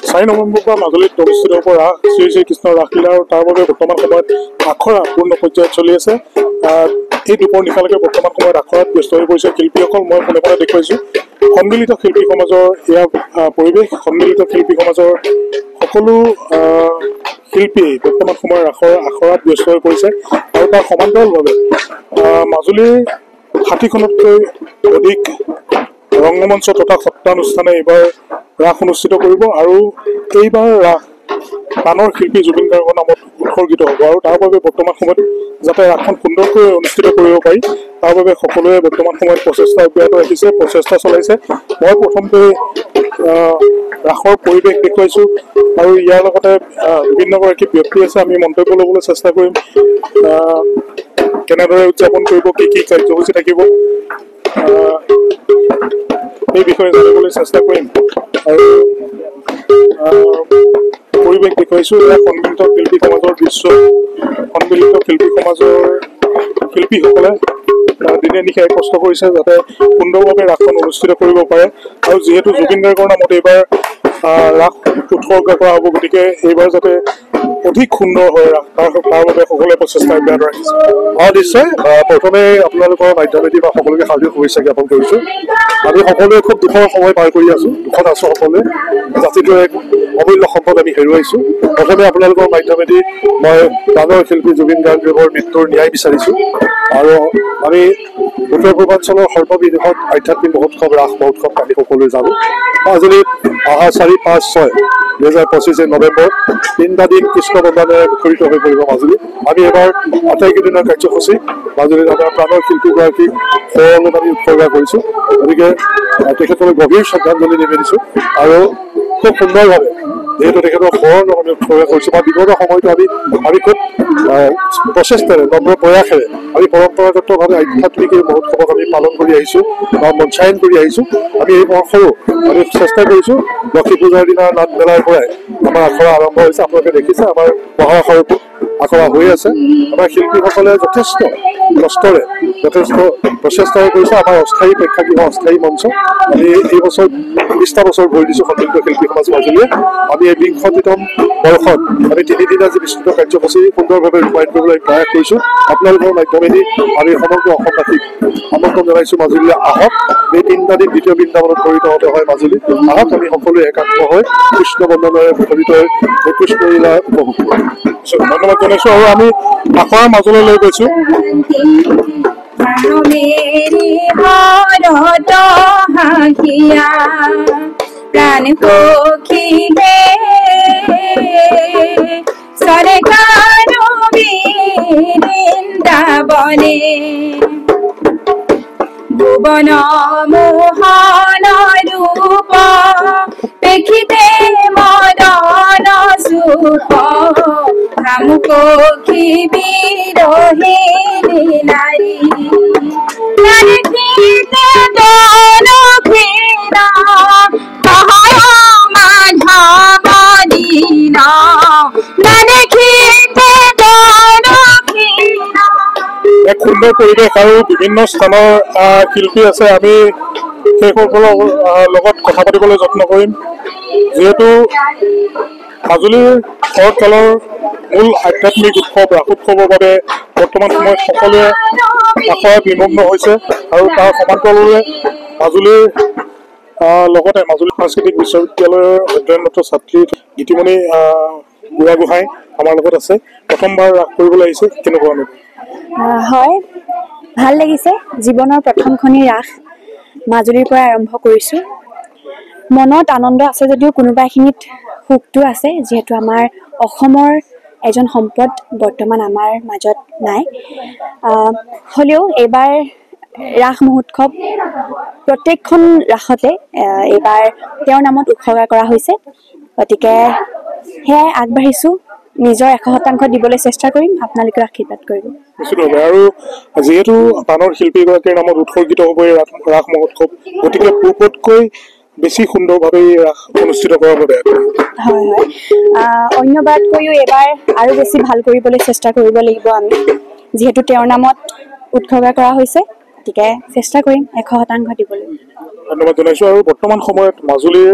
4 নৱেম্বৰৰ পৰা মাজুলীত অনুষ্ঠিত হ'ব ৰাস শ্ৰী শ্ৰীকৃষ্ণ ৰাসলীলা আৰু তাৰ বাবে বৰ্তমান সময়ত আখৰা পূৰ্ণ পৰ্যায়ত চলি আছে। এই দুপৰ নিশালৈকে বৰ্তমান সময়ত আখৰাত ব্যস্ত হৈ পৰিছে শিল্পীসকল। মই ফোনে ফোনে দেখুৱাইছোঁ সন্মিলিত শিল্পী সমাজৰ এয়া পৰিৱেশ। সন্মিলিত শিল্পী সমাজৰ সকলো শিল্পীয়ে বৰ্তমান সময়ত আখৰাত ব্যস্ত হৈ পৰিছে আৰু তাৰ সমান্তৰালভাৱে মাজুলীৰ 60খনতকৈ অধিক ৰংগমঞ্চ তথা সত্ৰানুষ্ঠানে এইবাৰ ৰাস অনুষ্ঠিত কৰিব আৰু এইবাৰ ৰাস প্ৰাণৰ শিল্পী জুবিন গাৰ্গৰ নামত উৎসৰ্গিত হ'ব আৰু তাৰ বাবে বৰ্তমান সময়ত যাতে ৰাসখন সুন্দৰকৈ অনুষ্ঠিত কৰিব পাৰি তাৰ বাবে সকলোৱে বৰ্তমান সময়ত প্ৰচেষ্টা অব্যাহত ৰাখিছে, প্ৰচেষ্টা চলাইছে। মই প্ৰথমতে ৰাসৰ পৰিৱেশ দেখুৱাইছোঁ আৰু ইয়াৰ লগতে বিভিন্নগৰাকী ব্যক্তি আছে, আমি মন্তব্য ল'বলৈ চেষ্টা কৰিম। কেনেদৰে উদযাপন কৰিব, কি কি কাৰ্যসূচী থাকিব এই বিষয়ে জানিবলৈ চেষ্টা কৰিম আৰু পৰিৱেশ দেখুৱাইছোঁ। এয়া সন্মিলিত শিল্পী সমাজৰ দৃশ্য। সন্মিলিত শিল্পী সমাজৰ শিল্পীসকলে দিনে নিশাই কষ্ট কৰিছে যাতে সুন্দৰভাৱে ৰাসখন অনুষ্ঠিত কৰিব পাৰে আৰু যিহেতু জুবিন গাৰ্গৰ নামত এইবাৰ ৰাস উৎসৰ্গ কৰা হ'ব, গতিকে এইবাৰ যাতে অধিক সুন্দৰ হয় ৰাস তাৰ বাবে সকলোৱে প্ৰচেষ্টা অব্যাহত ৰাখিছে। নিশ্চয়। প্ৰথমে আপোনালোকৰ মাধ্যমেদি বা সকলোকে হাৰ্দিক শুভেচ্ছা জ্ঞাপন কৰিছোঁ। আমি সকলোৱে খুব দুখৰ সময় পাৰ কৰি আছোঁ, দুখত আছোঁ সকলোৱে। জাতিটোৰ এক অমূল্য সম্পদ আমি হেৰুৱাইছোঁ। প্ৰথমে আপোনালোকৰ মাধ্যমেদি মই প্ৰাণৰ শিল্পী জুবিন গাৰ্গদেৱৰ মৃত্যুৰ ন্যায় বিচাৰিছোঁ আৰু আমি উত্তৰ পূৰ্বাঞ্চলৰ সৰ্ববৃহৎ আধ্যাত্মিক মহোৎসৱ ৰাস মহোৎসৱ আমি সকলোৱে জানো। মাজুলীত অহা 4, 5, 6 2025 নৱেম্বৰ 3টা দিন কৃষ্ণ বন্দনেৰে মুখৰিত হৈ পৰিব মাজুলী। আমি এবাৰ আটাইকেইদিনৰ কাৰ্যসূচী মাজুলীত আমাৰ প্ৰাণৰ শিল্পীগৰাকীক সৰলত আমি উৎসৰ্গা কৰিছোঁ। গতিকে তেখেতলৈ গভীৰ শ্ৰদ্ধাঞ্জলি নিবেদিছোঁ আৰু খুব সুন্দৰভাৱে যিহেতু তেখেতৰ সৰলক আমি উৎসৰ্গা কৰিছোঁ বা বিগত সময়তো আমি খুব প্ৰচেষ্টাৰে নম্ৰ প্ৰয়াসেৰে আমি পৰম্পৰাগতভাৱে আধ্যাত্মিক এই মহোৎসৱক আমি পালন কৰি আহিছোঁ বা মঞ্চায়ন কৰি আহিছোঁ। আমি এই বৰ্ষৰো আমি চেষ্টা কৰিছোঁ। লক্ষী পূজাৰ দিনা নাট মেলাৰ পৰাই আমাৰ আখৰা আৰম্ভ হৈছে। আপোনালোকে দেখিছে আমাৰ মহাআখৰটো আখৰা হৈ আছে। আমাৰ শিল্পীসকলে যথেষ্ট কষ্টৰে যথেষ্ট প্ৰচেষ্টাৰে কৰিছে। আমাৰ অস্থায়ী প্ৰেক্ষাগৃহ, অস্থায়ী মঞ্চ আমি এই বছৰ 20টা বছৰ ভৰি দিছোঁ সন্মিলিত শিল্পী সমাজ মাজুলীয়ে। আমি এই 20তম বৰ্ষত আমি 3 দিনীয়া যি বিস্তৃত কাৰ্যসূচী সুন্দৰভাৱে ৰূপায়ণ কৰিবলৈ প্ৰয়াস কৰিছোঁ। আপোনালোকৰ মাধ্যমেদি আমি সমগ্ৰ অসমবাসীক আমন্ত্ৰণ জনাইছোঁ মাজুলীলৈ আহক। এই 3টা দিন দ্বিতীয় বৃন্দাবনত পৰিণত হতে হয় মাজুলী। আহক আমি সকলোৱে একাত্ম হৈ কৃষ্ণ বন্দনেৰে মুখৰিত হৈ কৃষ্ণ লীলা উপভোগ কৰোঁ। ধন্যবাদ জনাইছোঁ আৰু আমি আখৰাৰ মাজলৈ লৈ গৈছোঁ। প্রাণ পক্ষী হে সরকার বৃন্দাবনে ভুবন মোহন রূপ দেখিতে মদন সুখ রামপক্ষী বিরহে নারী দেখিতে দন ফেরা মাধব দীনা দেখিতে দন ফেরা। এক সুন্দৰ পৰিৱেশ আৰু বিভিন্ন স্থানৰ শিল্পী আছে। আমি সেইসকলৰ লগত কথা পাতিবলৈ যত্ন কৰিম। যিহেতু মাজুলীৰ শৰৎকালৰ মূল আধ্যাত্মিক উৎসৱ ৰাস উৎসৱৰ বাবে বৰ্তমান সময়ত সকলোৱে আখৰাত নিমগ্ন হৈছে আৰু তাৰ সমান্তৰালভাৱে মাজুলীৰ লগতে মাজুলী সাংস্কৃতিক বিশ্ববিদ্যালয়ৰ অধ্যয়নৰত ছাত্ৰী গীতিমণি বুঢ়াগোহাঁই আমাৰ লগত আছে। প্ৰথমবাৰ ৰাস কৰিবলৈ আহিছে, কেনেকুৱা অনুভৱ? হয়, ভাল লাগিছে। জীৱনৰ প্ৰথমখনি ৰাস মাজুলীৰ পৰা আৰম্ভ কৰিছোঁ। মনত আনন্দ আছে যদিও কোনোবা এখিনিত সুখটো আছে, যিহেতু আমাৰ অসমৰ এজন সম্পদ বৰ্তমান আমাৰ মাজত নাই। হ'লেও এইবাৰ ৰাস মহোৎসৱ প্ৰত্যেকখন ৰাসতে এইবাৰ তেওঁৰ নামত উৎসৰ্গা কৰা হৈছে। গতিকে সেয়াই আগবাঢ়িছোঁ। নিজৰ 100% দিবলৈ চেষ্টা কৰিম। আপোনালোকে আশীৰ্বাদ কৰিব। নিশ্চিতভাৱে। আৰু যিহেতু প্ৰাণৰ শিল্পীগৰাকীৰ নামত উৎসৰ্গিত হ'ব এই ৰাস মহোৎসৱ, গতিকে পূৰ্বতকৈ বেছি সুন্দৰভাৱে ৰাস অনুষ্ঠিত কৰাৰ বাবে হয় হয় অন্যবাৰতকৈও এবাৰ আৰু বেছি ভাল কৰিবলৈ চেষ্টা কৰিব লাগিব আমি, যিহেতু তেওঁৰ নামত উৎসৰ্গা কৰা হৈছে। গতিকে চেষ্টা কৰিম 100% দিবলৈ। ধন্যবাদ জনাইছোঁ। আৰু বৰ্তমান সময়ত মাজুলীৰ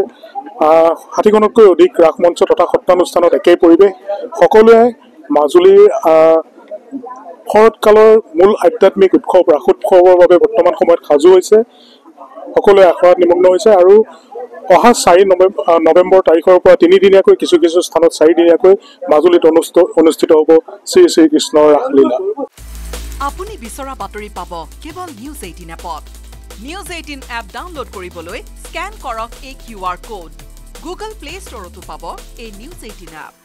60খনতকৈ অধিক ৰাস মঞ্চ তথা সত্ৰানুষ্ঠানত একেই পৰিৱেশ সকলোৱে মাজুলীৰ শৰৎকালৰ মূল আধ্যাত্মিক উৎসৱ ৰাসোৎসৱৰ বাবে বৰ্তমান সময়ত সাজু হৈছে সকলোৱে আখৰাত নিমগ্ন হৈছে আৰু অহা 4 নৱেম্বৰ তাৰিখৰ পৰা 3 দিনীয়াকৈ কিছু কিছু স্থানত 4 দিনীয়াকৈ মাজুলীত অনুষ্ঠিত হ'ব শ্ৰী শ্ৰীকৃষ্ণৰ ৰাসলীলা আপুনি বিচৰা বাতৰি পাব কেৱল নিউজ 18 এপত নিউজ 18 এপ ডাউনলোড কৰিবলৈ স্ক্যান কৰক এই QR কোড গুগল প্লে ষ্টৰতো পাব এই নিউজ 18 এপ